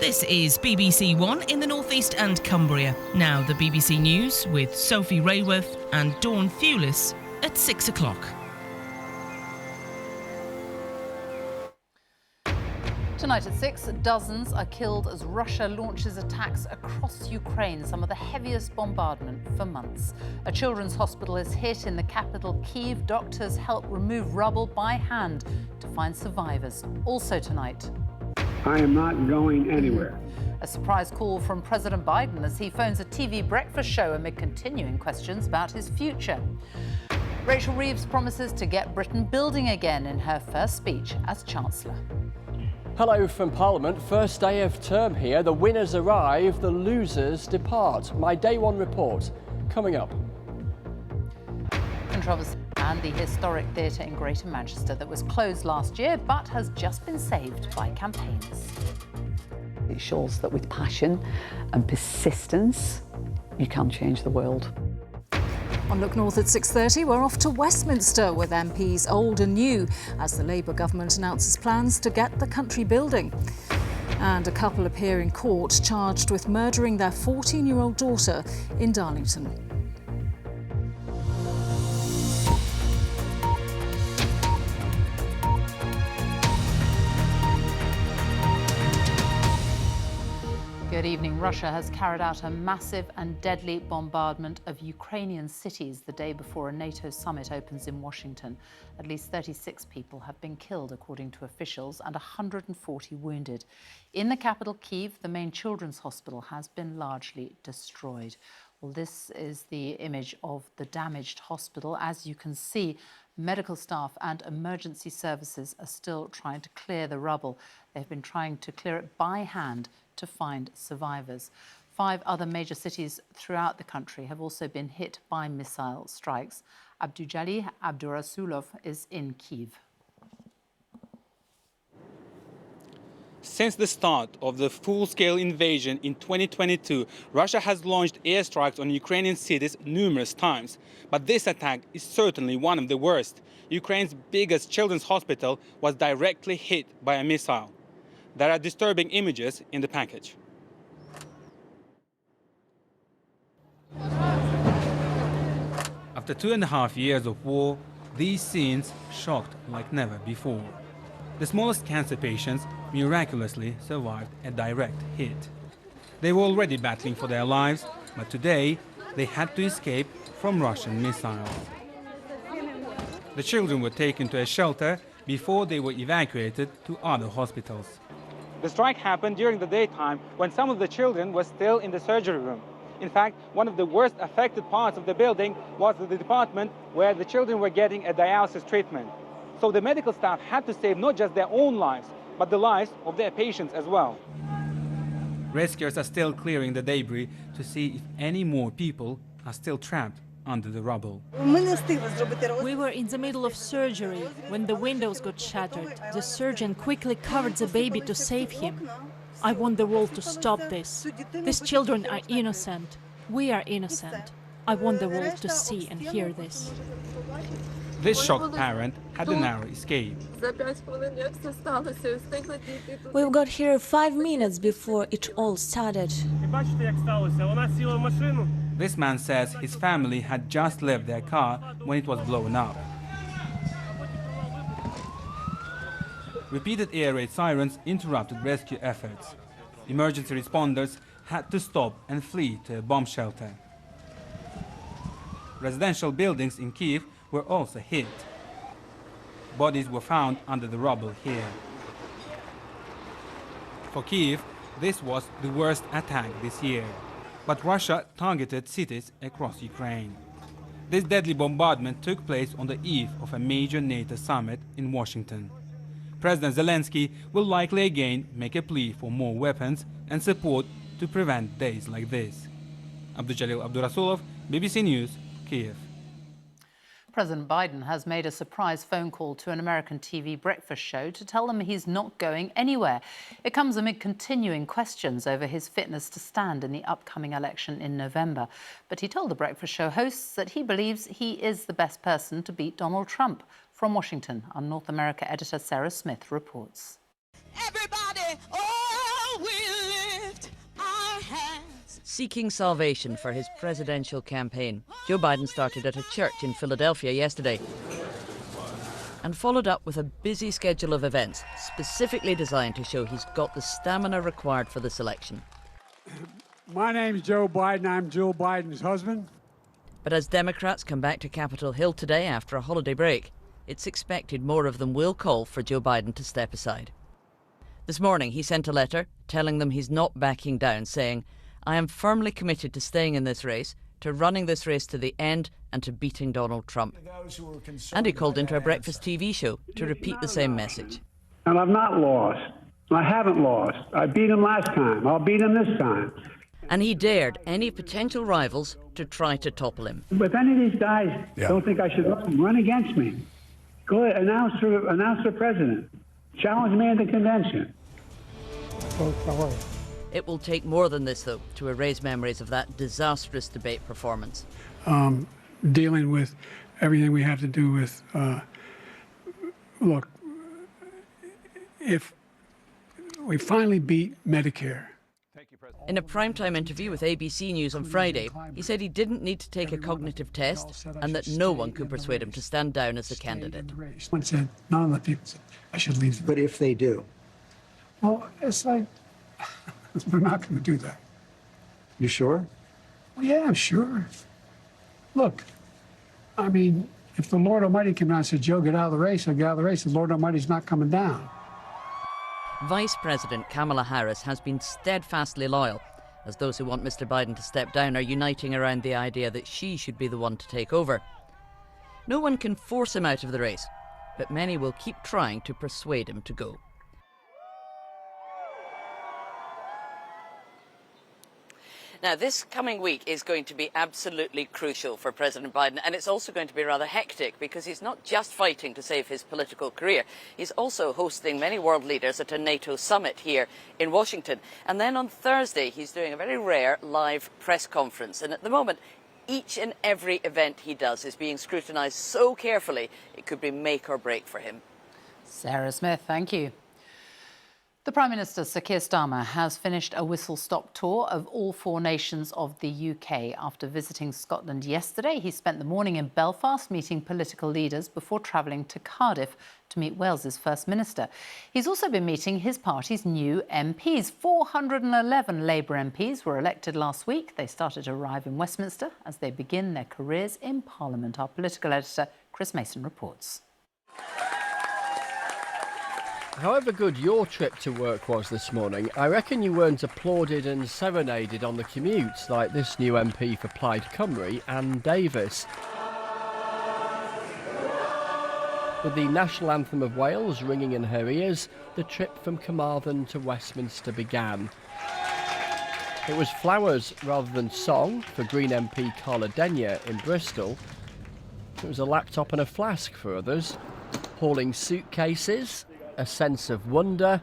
This is BBC One in the North East and Cumbria. Now the BBC News with Sophie Rayworth and Dawn Thewlis at 6 o'clock. Tonight at 6, dozens are killed as Russia launches attacks across Ukraine, some of the heaviest bombardment for months. A children's hospital is hit in the capital, Kyiv. Doctors help remove rubble by hand to find survivors. Also tonight, I am not going anywhere. A surprise call from President Biden as he phones a TV breakfast show amid continuing questions about his future. Rachel Reeves promises to get Britain building again in her first speech as Chancellor. Hello from Parliament. First day of term here. The winners arrive, the losers depart. My Day One report coming up. Controversy and the historic theatre in Greater Manchester that was closed last year but has just been saved by campaigners. It shows that with passion and persistence, you can change the world. On Look North at 6:30, we're off to Westminster with MPs old and new as the Labour government announces plans to get the country building. And a couple appear in court charged with murdering their 14-year-old daughter in Darlington. Good evening. Russia has carried out a massive and deadly bombardment of Ukrainian cities the day before a NATO summit opens in Washington. At least 36 people have been killed, according to officials, and 140 wounded. In the capital, Kyiv, the main children's hospital has been largely destroyed. Well, this is the image of the damaged hospital. As you can see, medical staff and emergency services are still trying to clear the rubble. They've been trying to clear it by hand to find survivors. 5 other major cities throughout the country have also been hit by missile strikes. Abdujalil Abdurasulov is in Kyiv. Since the start of the full-scale invasion in 2022, Russia has launched airstrikes on Ukrainian cities numerous times. But this attack is certainly one of the worst. Ukraine's biggest children's hospital was directly hit by a missile. There are disturbing images in the package. After 2.5 years of war, these scenes shocked like never before. The smallest cancer patients miraculously survived a direct hit. They were already battling for their lives, but today they had to escape from Russian missiles. The children were taken to a shelter before they were evacuated to other hospitals. The strike happened during the daytime when some of the children were still in the surgery room. In fact, one of the worst affected parts of the building was the department where the children were getting a dialysis treatment. So the medical staff had to save not just their own lives, but the lives of their patients as well. Rescuers are still clearing the debris to see if any more people are still trapped under the rubble. We were in the middle of surgery when the windows got shattered. The surgeon quickly covered the baby to save him. I want the world to stop this. These children are innocent. We are innocent. I want the world to see and hear this. This shocked parent had a narrow escape. We've got here 5 minutes before it all started. This man says his family had just left their car when it was blown up. Repeated air raid sirens interrupted rescue efforts. Emergency responders had to stop and flee to a bomb shelter. Residential buildings in Kyiv were also hit. Bodies were found under the rubble here. For Kyiv, this was the worst attack this year. But Russia targeted cities across Ukraine. This deadly bombardment took place on the eve of a major NATO summit in Washington. President Zelensky will likely again make a plea for more weapons and support to prevent days like this. Abdujalil Abdurasulov, BBC News, Kyiv. President Biden has made a surprise phone call to an American TV breakfast show to tell them he's not going anywhere. It comes amid continuing questions over his fitness to stand in the upcoming election in November. But he told the breakfast show hosts that he believes he is the best person to beat Donald Trump. From Washington, our North America editor Sarah Smith reports. Everybody, oh, we live. seeking salvation for his presidential campaign. Joe Biden started at a church in Philadelphia yesterday and followed up with a busy schedule of events specifically designed to show he's got the stamina required for this election. My name's Joe Biden. I'm Jill Biden's husband. But as Democrats come back to Capitol Hill today after a holiday break, it's expected more of them will call for Joe Biden to step aside. This morning he sent a letter telling them he's not backing down, saying, "I am firmly committed to staying in this race, to running this race to the end and to beating Donald Trump." And he called into a breakfast TV show to repeat the same message. And I've not lost. I haven't lost. I beat him last time. I'll beat him this time. And he dared any potential rivals to try to topple him. But if any of these guys don't think I should run against me, go ahead, announce for president. Challenge me at the convention. It will take more than this, though, to erase memories of that disastrous debate performance. Dealing with everything we have to do with, look, if we finally beat Medicare. In a primetime interview with ABC News on Friday, he said he didn't need to take a cognitive test and that no one could persuade him to stand down as the candidate. One said, none of the people said, I should leave. But if they do? Well, it's like, we're not going to do that. You sure? Well, yeah, I'm sure. Look, I mean, if the Lord Almighty came down and said, Joe, get out of the race, I'll get out of the race, the Lord Almighty's not coming down. Vice President Kamala Harris has been steadfastly loyal, as those who want Mr. Biden to step down are uniting around the idea that she should be the one to take over. No one can force him out of the race, but many will keep trying to persuade him to go. Now, this coming week is going to be absolutely crucial for President Biden, and it's also going to be rather hectic because he's not just fighting to save his political career, he's also hosting many world leaders at a NATO summit here in Washington. And then on Thursday, he's doing a very rare live press conference. And at the moment, each and every event he does is being scrutinised so carefully, it could be make or break for him. Sarah Smith, thank you. The Prime Minister, Sir Keir Starmer, has finished a whistle-stop tour of all 4 nations of the UK. After visiting Scotland yesterday, he spent the morning in Belfast meeting political leaders before travelling to Cardiff to meet Wales's First Minister. He's also been meeting his party's new MPs. 411 Labour MPs were elected last week. They started to arrive in Westminster as they begin their careers in Parliament. Our political editor, Chris Mason, reports. However good your trip to work was this morning, I reckon you weren't applauded and serenaded on the commute like this new MP for Plaid Cymru, Anne Davis. With the national anthem of Wales ringing in her ears, the trip from Carmarthen to Westminster began. It was flowers rather than song for Green MP Carla Denyer in Bristol. It was a laptop and a flask for others, hauling suitcases, a sense of wonder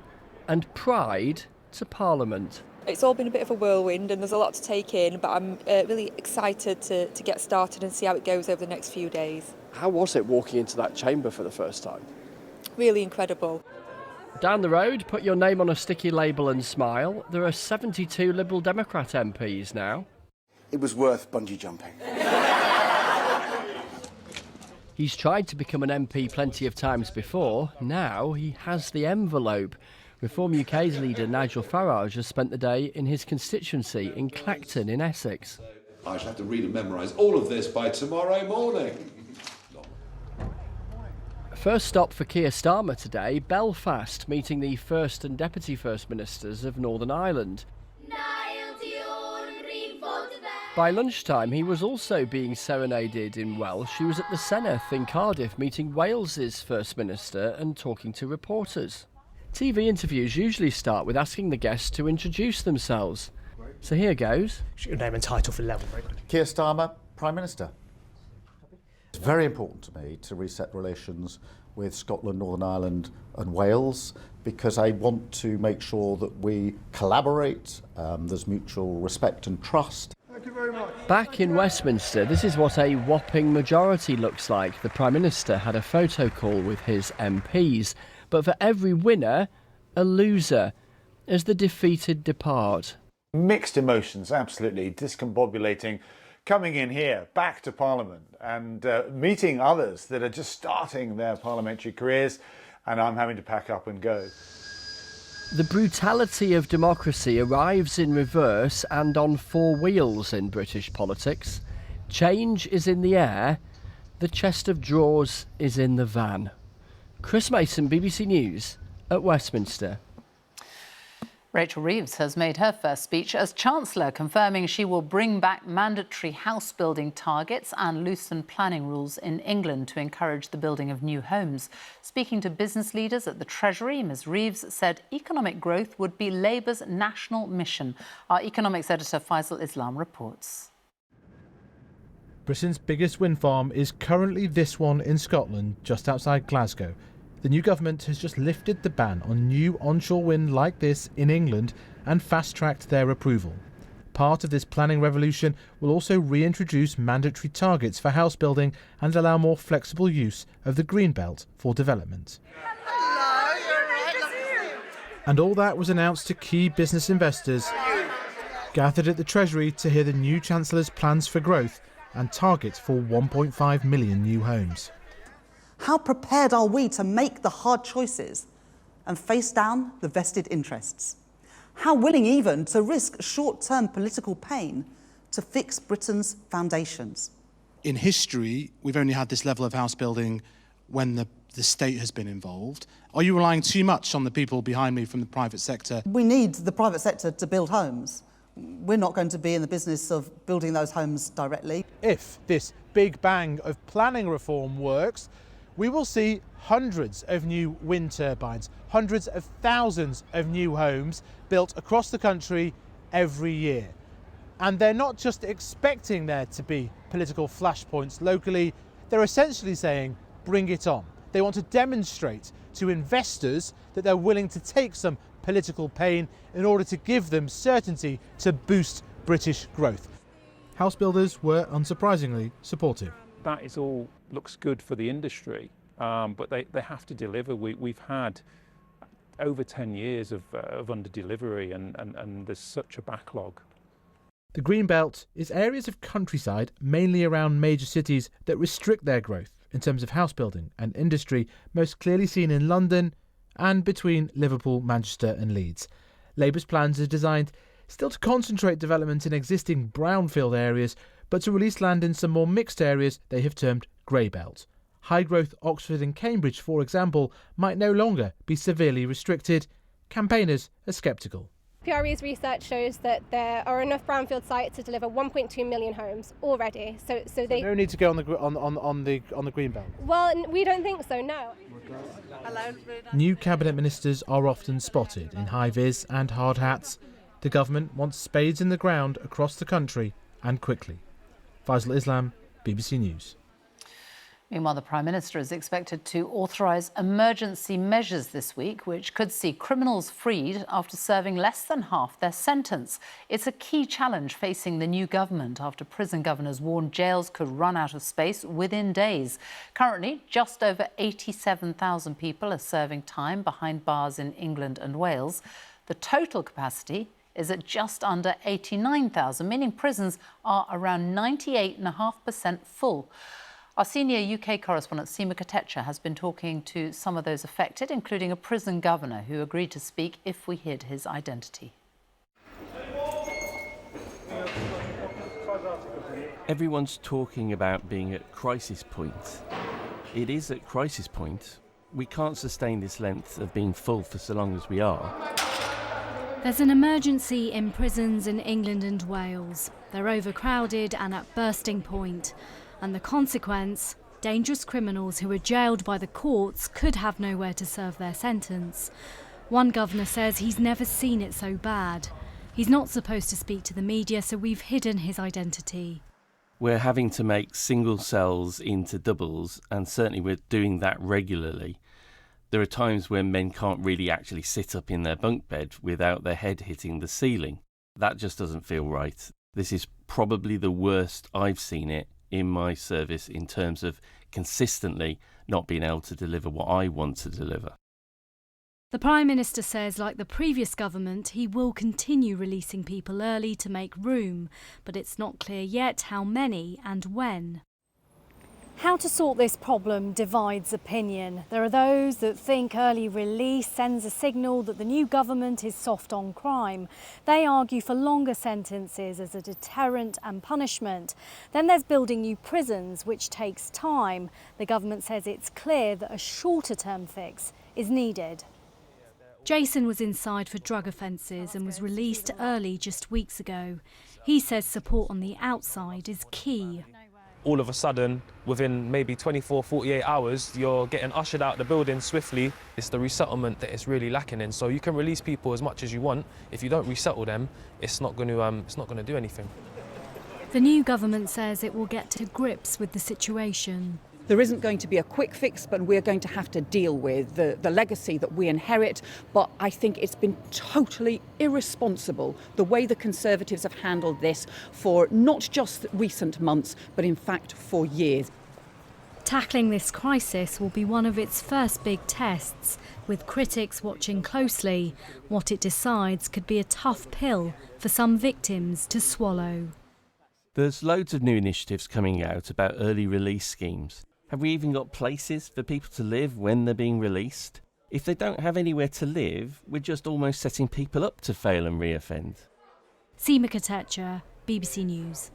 and pride to Parliament. It's all been a bit of a whirlwind and there's a lot to take in, but I'm really excited to get started and see how it goes over the next few days. How was it walking into that chamber for the first time? Really incredible. Down the road, put your name on a sticky label and smile. There are 72 Liberal Democrat MPs now. It was worth bungee jumping. He's tried to become an MP plenty of times before. Now he has the envelope. Reform UK's leader Nigel Farage has spent the day in his constituency in Clacton in Essex. I shall have to read and memorise all of this by tomorrow morning. First stop for Keir Starmer today, Belfast, meeting the First and Deputy First Ministers of Northern Ireland. By lunchtime, he was also being serenaded in Welsh. He was at the Senedd in Cardiff, meeting Wales's First Minister and talking to reporters. TV interviews usually start with asking the guests to introduce themselves. So here goes. Your name and title for level. Keir Starmer, Prime Minister. It's very important to me to reset relations with Scotland, Northern Ireland and Wales because I want to make sure that we collaborate, there's mutual respect and trust. Thank you very much. Back in Westminster, this is what a whopping majority looks like. The Prime Minister had a photo call with his MPs, but for every winner, a loser, as the defeated depart. Mixed emotions, absolutely discombobulating. Coming in here, back to Parliament, and meeting others that are just starting their parliamentary careers, and I'm having to pack up and go. The brutality of democracy arrives in reverse and on four wheels in British politics. Change is in the air, the chest of drawers is in the van. Chris Mason, BBC News at Westminster. Rachel Reeves has made her first speech as Chancellor, confirming she will bring back mandatory house building targets and loosen planning rules in England to encourage the building of new homes. Speaking to business leaders at the Treasury, Ms Reeves said economic growth would be Labour's national mission. Our economics editor Faisal Islam reports. Britain's biggest wind farm is currently this one in Scotland, just outside Glasgow. The new government has just lifted the ban on new onshore wind like this in England and fast-tracked their approval. Part of this planning revolution will also reintroduce mandatory targets for house building and allow more flexible use of the green belt for development. And all that was announced to key business investors gathered at the Treasury to hear the new Chancellor's plans for growth and targets for 1.5 million new homes. How prepared are we to make the hard choices and face down the vested interests? How willing even to risk short-term political pain to fix Britain's foundations? In history, we've only had this level of house building when the state has been involved. Are you relying too much on the people behind me from the private sector? We need the private sector to build homes. We're not going to be in the business of building those homes directly. If this big bang of planning reform works, we will see hundreds of new wind turbines, hundreds of thousands of new homes built across the country every year. And they're not just expecting there to be political flashpoints locally, they're essentially saying, bring it on. They want to demonstrate to investors that they're willing to take some political pain in order to give them certainty to boost British growth. House builders were unsurprisingly supportive. That is all looks good for the industry, but they have to deliver. We've had over 10 years of under-delivery and there's such a backlog. The Green Belt is areas of countryside, mainly around major cities, that restrict their growth in terms of house building and industry, most clearly seen in London and between Liverpool, Manchester and Leeds. Labour's plans are designed still to concentrate development in existing brownfield areas, but to release land in some more mixed areas they have termed grey belt. High-growth Oxford and Cambridge, for example, might no longer be severely restricted. Campaigners are sceptical. PRE's research shows that there are enough brownfield sites to deliver 1.2 million homes already. So they no need to go on the green belt. Well, we don't think so. No. New cabinet ministers are often spotted in high vis and hard hats. The government wants spades in the ground across the country and quickly. Faisal Islam, BBC News. Meanwhile, the Prime Minister is expected to authorise emergency measures this week, which could see criminals freed after serving less than half their sentence. It's a key challenge facing the new government after prison governors warned jails could run out of space within days. Currently, just over 87,000 people are serving time behind bars in England and Wales. The total capacity is at just under 89,000, meaning prisons are around 98.5% full. Our senior UK correspondent Seema Katecha has been talking to some of those affected, including a prison governor who agreed to speak if we hid his identity. Everyone's talking about being at crisis point. It is at crisis point. We can't sustain this length of being full for so long as we are. There's an emergency in prisons in England and Wales. They're overcrowded and at bursting point. And the consequence, dangerous criminals who are jailed by the courts could have nowhere to serve their sentence. One governor says he's never seen it so bad. He's not supposed to speak to the media, so we've hidden his identity. We're having to make single cells into doubles, and certainly we're doing that regularly. There are times when men can't really actually sit up in their bunk bed without their head hitting the ceiling. That just doesn't feel right. This is probably the worst I've seen it in my service in terms of consistently not being able to deliver what I want to deliver. The Prime Minister says, like the previous government, he will continue releasing people early to make room, but it's not clear yet how many and when. How to sort this problem divides opinion. There are those that think early release sends a signal that the new government is soft on crime. They argue for longer sentences as a deterrent and punishment. Then there's building new prisons, which takes time. The government says it's clear that a shorter-term fix is needed. Jason was inside for drug offences and was released early just weeks ago. He says support on the outside is key. All of a sudden, within maybe 24, 48 hours, you're getting ushered out the building swiftly. It's the resettlement that it's really lacking in. So you can release people as much as you want. If you don't resettle them, it's not going to do anything. The new government says it will get to grips with the situation. There isn't going to be a quick fix, but we're going to have to deal with the legacy that we inherit. But I think it's been totally irresponsible the way the Conservatives have handled this for not just recent months, but in fact for years. Tackling this crisis will be one of its first big tests, with critics watching closely. What it decides could be a tough pill for some victims to swallow. There's loads of new initiatives coming out about early release schemes. Have we even got places for people to live when they're being released? If they don't have anywhere to live, we're just almost setting people up to fail and reoffend. Seema Katecha, BBC News.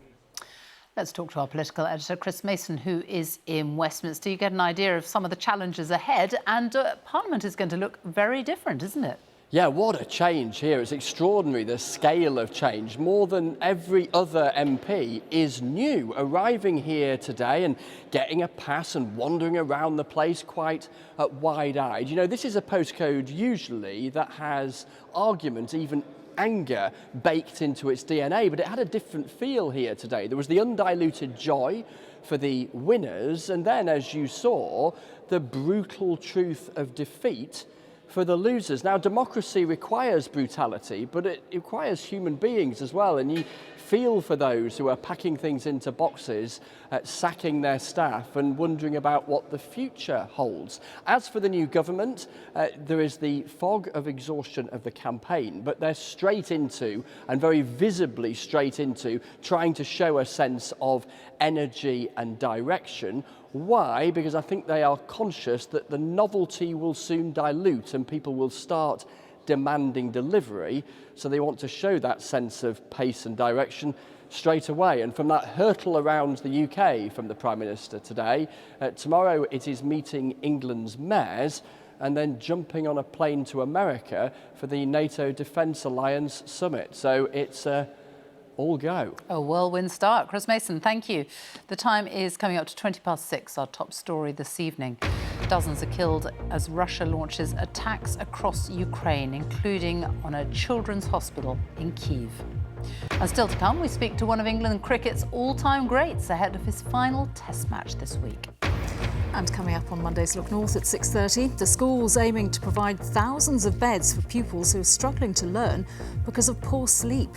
Let's talk to our political editor, Chris Mason, who is in Westminster. You get an idea of some of the challenges ahead, and Parliament is going to look very different, isn't it? Yeah, what a change here. It's extraordinary, the scale of change. More than every other MP is new, arriving here today and getting a pass and wandering around the place quite wide-eyed. You know, this is a postcode usually that has argument, even anger, baked into its DNA, but it had a different feel here today. There was the undiluted joy for the winners, and then, as you saw, the brutal truth of defeat for the losers. Now, democracy requires brutality, but it requires human beings as well, and you feel for those who are packing things into boxes, sacking their staff and wondering about what the future holds. As for the new government, there is the fog of exhaustion of the campaign, but they're straight into, and very visibly straight into, trying to show a sense of energy and direction. Why? Because I think they are conscious that the novelty will soon dilute and people will start demanding delivery, so they want to show that sense of pace and direction straight away. And from that hurtle around the UK from the Prime Minister today, tomorrow it is meeting England's mayors and then jumping on a plane to America for the NATO Defence Alliance Summit. So it's all go. A whirlwind start. Chris Mason, thank you. The time is coming up to 6:20, our top story this evening. Dozens are killed as Russia launches attacks across Ukraine, including on a children's hospital in Kyiv. And still to come, we speak to one of England cricket's all-time greats ahead of his final Test match this week. And coming up on Monday's Look North at 6:30, the school's aiming to provide thousands of beds for pupils who are struggling to learn because of poor sleep.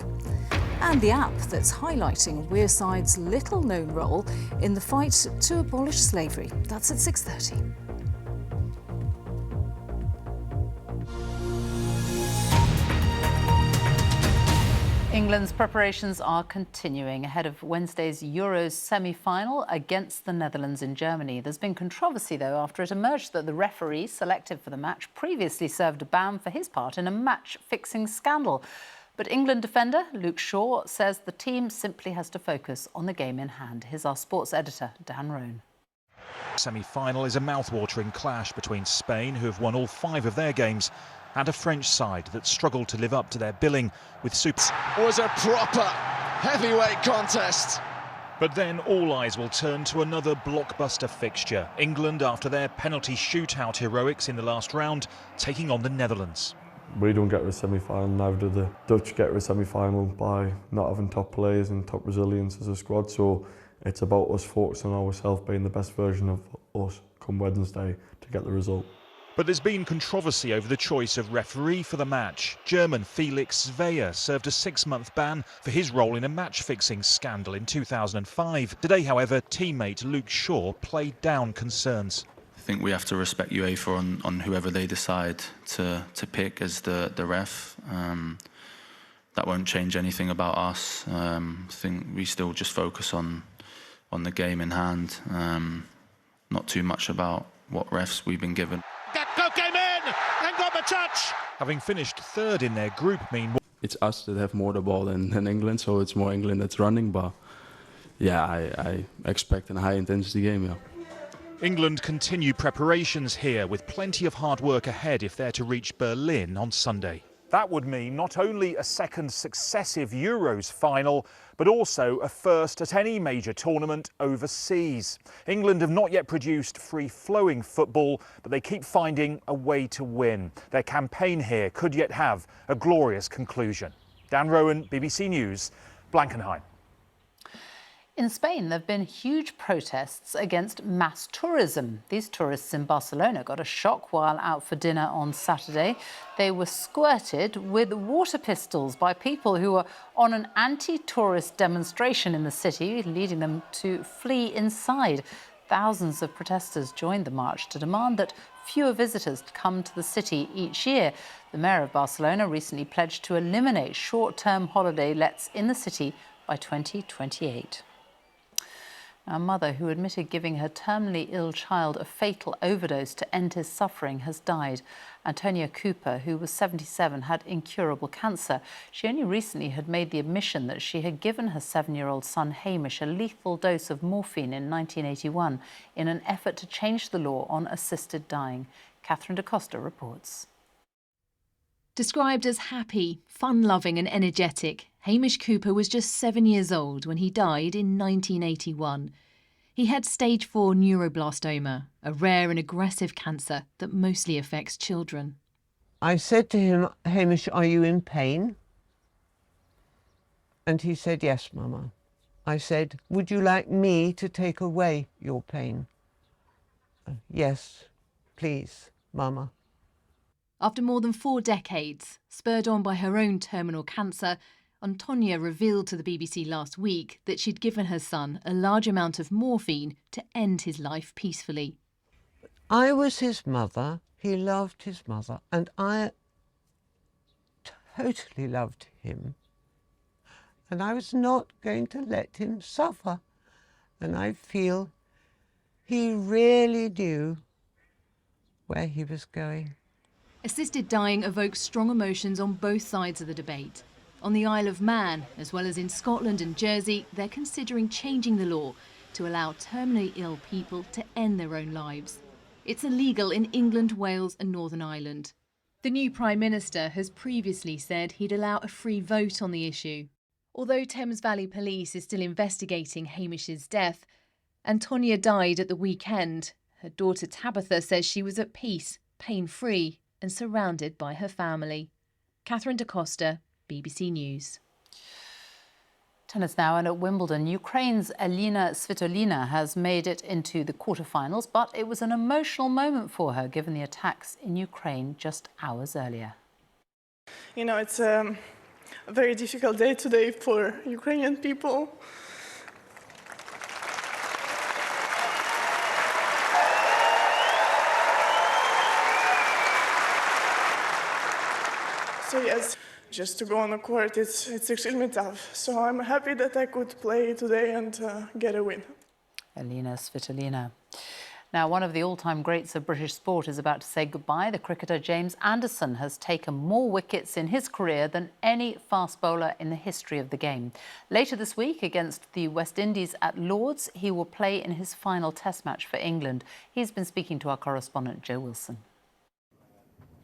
And the app that's highlighting Wearside's little-known role in the fight to abolish slavery. That's at 6:30. England's preparations are continuing ahead of Wednesday's Euros semi-final against the Netherlands in Germany. There's been controversy, though, after it emerged that the referee selected for the match previously served a ban for his part in a match-fixing scandal. But England defender Luke Shaw says the team simply has to focus on the game in hand. Here's our sports editor, Dan Roan. Semi-final is a mouth-watering clash between Spain, who have won all 5 of their games, and a French side that struggled to live up to their billing with super. Was a proper heavyweight contest. But then all eyes will turn to another blockbuster fixture. England, after their penalty shootout heroics in the last round, taking on the Netherlands. We don't get to a semi-final, neither do the Dutch get to a semi-final by not having top players and top resilience as a squad. So it's about us focusing on ourselves, being the best version of us come Wednesday to get the result. But there's been controversy over the choice of referee for the match. German Felix Zweier served a 6-month ban for his role in a match-fixing scandal in 2005. Today, however, teammate Luke Shaw played down concerns. think we have to respect UEFA on whoever they decide to pick as the ref. That won't change anything about us. I think we still just focus on the game in hand, not too much about what refs we've been given. Gakpo came in and got the touch. Having finished third in their group, meanwhile. It's us that have more the ball than England, so it's more England that's running. But yeah, I expect a high intensity game. Yeah. England continue preparations here with plenty of hard work ahead if they're to reach Berlin on Sunday. That would mean not only a second successive Euros final, but also a first at any major tournament overseas. England have not yet produced free-flowing football, but they keep finding a way to win. Their campaign here could yet have a glorious conclusion. Dan Rowan, BBC News, Blankenheim. In Spain, there have been huge protests against mass tourism. These tourists in Barcelona got a shock while out for dinner on Saturday. They were squirted with water pistols by people who were on an anti-tourist demonstration in the city, leading them to flee inside. Thousands of protesters joined the march to demand that fewer visitors come to the city each year. The mayor of Barcelona recently pledged to eliminate short-term holiday lets in the city by 2028. A mother who admitted giving her terminally ill child a fatal overdose to end his suffering has died. Antonia Cooper, who was 77, had incurable cancer. She only recently had made the admission that she had given her 7-year-old son Hamish a lethal dose of morphine in 1981 in an effort to change the law on assisted dying. Catherine da Costa reports. Described as happy, fun-loving and energetic, Hamish Cooper was just 7 years old when he died in 1981. He had stage 4 neuroblastoma, a rare and aggressive cancer that mostly affects children. I said to him, "Hamish, are you in pain?" And he said, "Yes, Mama." I said, "Would you like me to take away your pain?" "Yes, please, Mama." After more than 4 decades, spurred on by her own terminal cancer, Antonia revealed to the BBC last week that she'd given her son a large amount of morphine to end his life peacefully. I was his mother, he loved his mother, and I totally loved him. And I was not going to let him suffer. And I feel he really knew where he was going. Assisted dying evokes strong emotions on both sides of the debate. On the Isle of Man, as well as in Scotland and Jersey, they're considering changing the law to allow terminally ill people to end their own lives. It's illegal in England, Wales and Northern Ireland. The new Prime Minister has previously said he'd allow a free vote on the issue. Although Thames Valley Police is still investigating Hamish's death, Antonia died at the weekend. Her daughter Tabitha says she was at peace, pain-free and surrounded by her family. Catherine da Costa, BBC News. Tennis now, and at Wimbledon, Ukraine's Elina Svitolina has made it into the quarterfinals, but it was an emotional moment for her given the attacks in Ukraine just hours earlier. You know, it's a very difficult day today for Ukrainian people. So yes, just to go on the court, it's extremely tough. So I'm happy that I could play today and get a win. Elina Svitolina. Now, one of the all-time greats of British sport is about to say goodbye. The cricketer James Anderson has taken more wickets in his career than any fast bowler in the history of the game. Later this week, against the West Indies at Lord's, he will play in his final Test match for England. He's been speaking to our correspondent, Joe Wilson.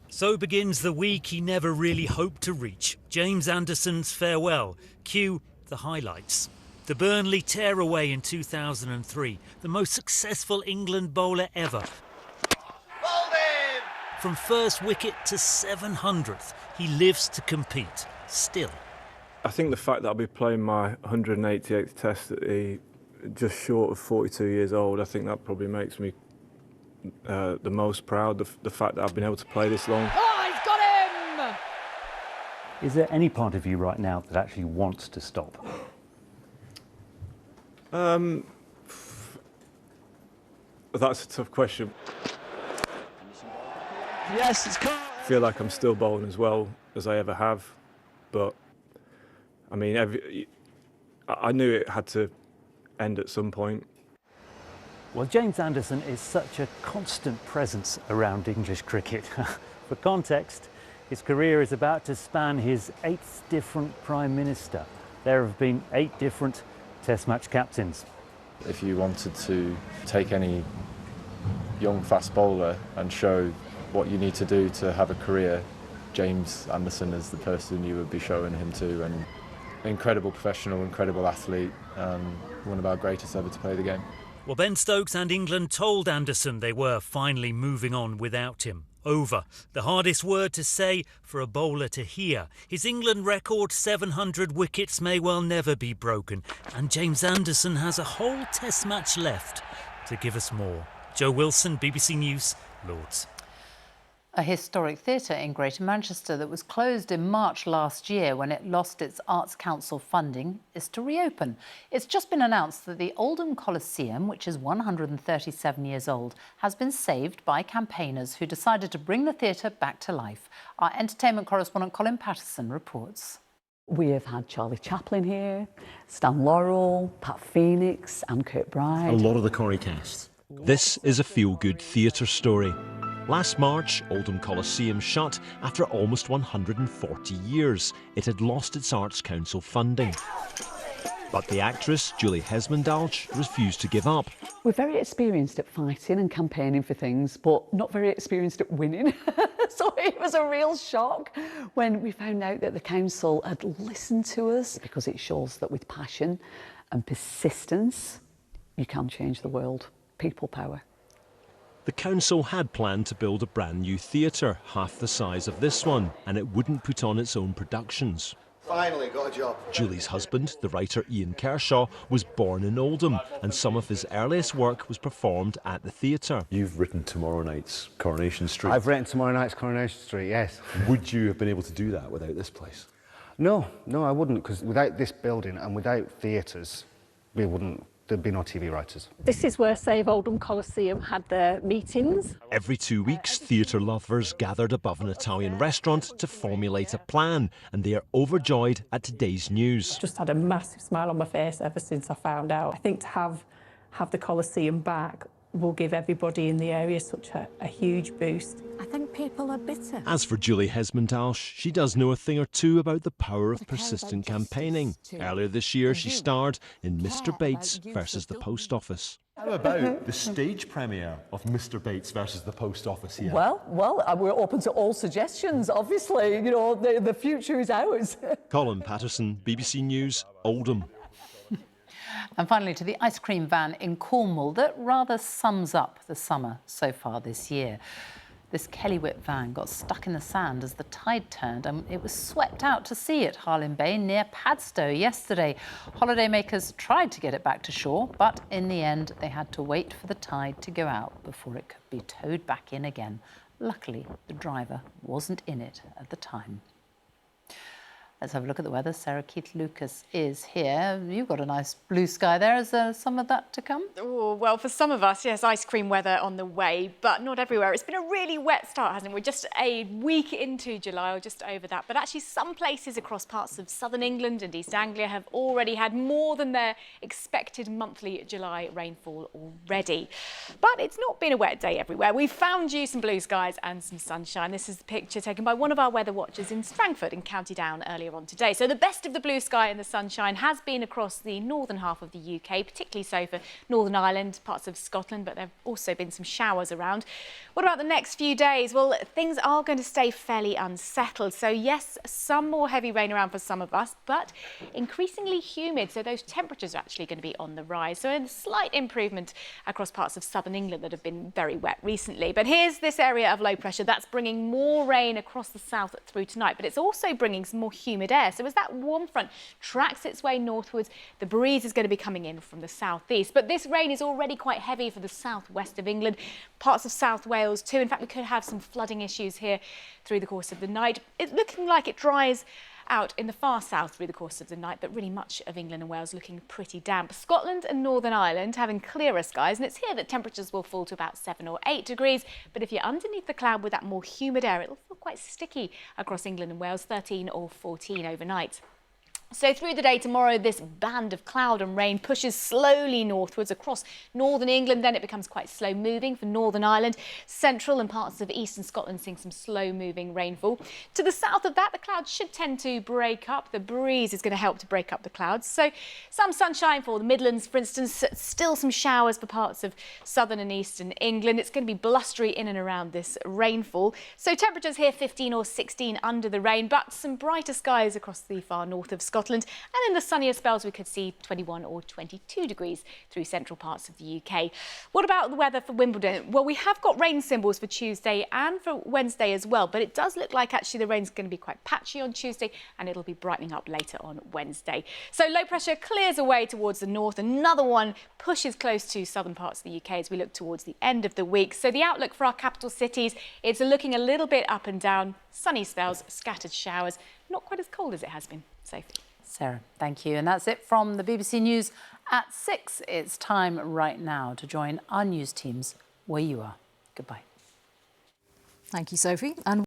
So begins the week he never really hoped to reach. James Anderson's farewell. Cue the highlights. The Burnley tear away in 2003, the most successful England bowler ever. From first wicket to 700th, he lives to compete, still. I think the fact that I'll be playing my 188th Test at just short of 42 years old, I think that probably makes me the most proud, the fact that I've been able to play this long. Oh, he's got him! Is there any part of you right now that actually wants to stop? That's a tough question. Yes, it's caught. I feel like I'm still bowling as well as I ever have, but I mean, I knew it had to end at some point. Well, James Anderson is such a constant presence around English cricket. For context, his career is about to span his 8th different Prime Minister. There have been 8 different Test match captains. If you wanted to take any young fast bowler and show what you need to do to have a career, James Anderson is the person you would be showing him to. And incredible professional, incredible athlete, one of our greatest ever to play the game. Well, Ben Stokes and England told Anderson they were finally moving on without him. Over. The hardest word to say for a bowler to hear. His England record 700 wickets may well never be broken. And James Anderson has a whole Test match left to give us more. Joe Wilson, BBC News, Lords. A historic theatre in Greater Manchester that was closed in March last year when it lost its Arts Council funding is to reopen. It's just been announced that the Oldham Coliseum, which is 137 years old, has been saved by campaigners who decided to bring the theatre back to life. Our entertainment correspondent Colin Patterson reports. We have had Charlie Chaplin here, Stan Laurel, Pat Phoenix and Kirkbride. A lot of the Corrie cast. This is a feel-good theatre story. Last March, Oldham Coliseum shut after almost 140 years. It had lost its Arts Council funding. But the actress, Julie Hesmondhalgh, refused to give up. We're very experienced at fighting and campaigning for things, but not very experienced at winning. So it was a real shock when we found out that the council had listened to us, because it shows that with passion and persistence, you can change the world. People power. The council had planned to build a brand new theatre, half the size of this one, and it wouldn't put on its own productions. Finally got a job. Julie's husband, the writer Ian Kershaw, was born in Oldham, and some of his earliest work was performed at the theatre. You've written tomorrow night's Coronation Street. I've written tomorrow night's Coronation Street, yes. Would you have been able to do that without this place? No, I wouldn't, because without this building and without theatres, there'd be no TV writers. This is where Save Oldham Coliseum had their meetings. Every 2 weeks, theatre lovers gathered above an Italian restaurant to formulate a plan, and they are overjoyed at today's news. Just had a massive smile on my face ever since I found out. I think to have the Coliseum back will give everybody in the area such a huge boost. I think people are bitter. As for Julie Hesmondhalgh, she does know a thing or two about the power of persistent campaigning. Earlier this year, she starred in Mr. Bates versus the Post Office. How about the stage premiere of Mr. Bates versus the Post Office here? Well, we're open to all suggestions, obviously. You know, the future is ours. Colin Patterson, BBC News, Oldham. And finally, to the ice cream van in Cornwall that rather sums up the summer so far this year. This Kellywhip van got stuck in the sand as the tide turned, and it was swept out to sea at Harlyn Bay near Padstow yesterday. Holidaymakers tried to get it back to shore, but in the end they had to wait for the tide to go out before it could be towed back in again. Luckily, the driver wasn't in it at the time. Let's have a look at the weather. Sarah Keith-Lucas is here. You've got a nice blue sky there. Is there some of that to come? Oh, well, for some of us, yes, ice cream weather on the way, but not everywhere. It's been a really wet start, hasn't it? We're just a week into July, or just over that. But actually, some places across parts of southern England and East Anglia have already had more than their expected monthly July rainfall already. But it's not been a wet day everywhere. We've found you some blue skies and some sunshine. This is the picture taken by one of our weather watchers in Strangford in County Down earlier on today. So the best of the blue sky and the sunshine has been across the northern half of the UK, particularly so for Northern Ireland, parts of Scotland, but there have also been some showers around. What about the next few days? Well, things are going to stay fairly unsettled. So yes, some more heavy rain around for some of us, but increasingly humid. So those temperatures are actually going to be on the rise. So a slight improvement across parts of southern England that have been very wet recently. But here's this area of low pressure that's bringing more rain across the south through tonight, but it's also bringing some more humid air. So as that warm front tracks its way northwards, the breeze is going to be coming in from the southeast. But this rain is already quite heavy for the southwest of England, parts of South Wales too. In fact, we could have some flooding issues here through the course of the night. It's looking like it dries out in the far south through the course of the night, but really much of England and Wales looking pretty damp. Scotland and Northern Ireland having clearer skies, and it's here that temperatures will fall to about 7 or 8 degrees. But if you're underneath the cloud with that more humid air, it'll feel quite sticky across England and Wales, 13 or 14 overnight. So through the day tomorrow, this band of cloud and rain pushes slowly northwards across northern England. Then it becomes quite slow moving for Northern Ireland. Central and parts of eastern Scotland seeing some slow moving rainfall. To the south of that, the clouds should tend to break up. The breeze is going to help to break up the clouds. So some sunshine for the Midlands, for instance, still some showers for parts of southern and eastern England. It's going to be blustery in and around this rainfall. So temperatures here 15 or 16 under the rain, but some brighter skies across the far north of Scotland. And in the sunnier spells, we could see 21 or 22 degrees through central parts of the UK. What about the weather for Wimbledon? Well, we have got rain symbols for Tuesday and for Wednesday as well, but it does look like actually the rain's going to be quite patchy on Tuesday and it'll be brightening up later on Wednesday. So low pressure clears away towards the north. Another one pushes close to southern parts of the UK as we look towards the end of the week. So the outlook for our capital cities, it's looking a little bit up and down. Sunny spells, scattered showers, not quite as cold as it has been. Sophie. Sarah, thank you. And that's it from the BBC News at 6. It's time right now to join our news teams where you are. Goodbye. Thank you, Sophie. And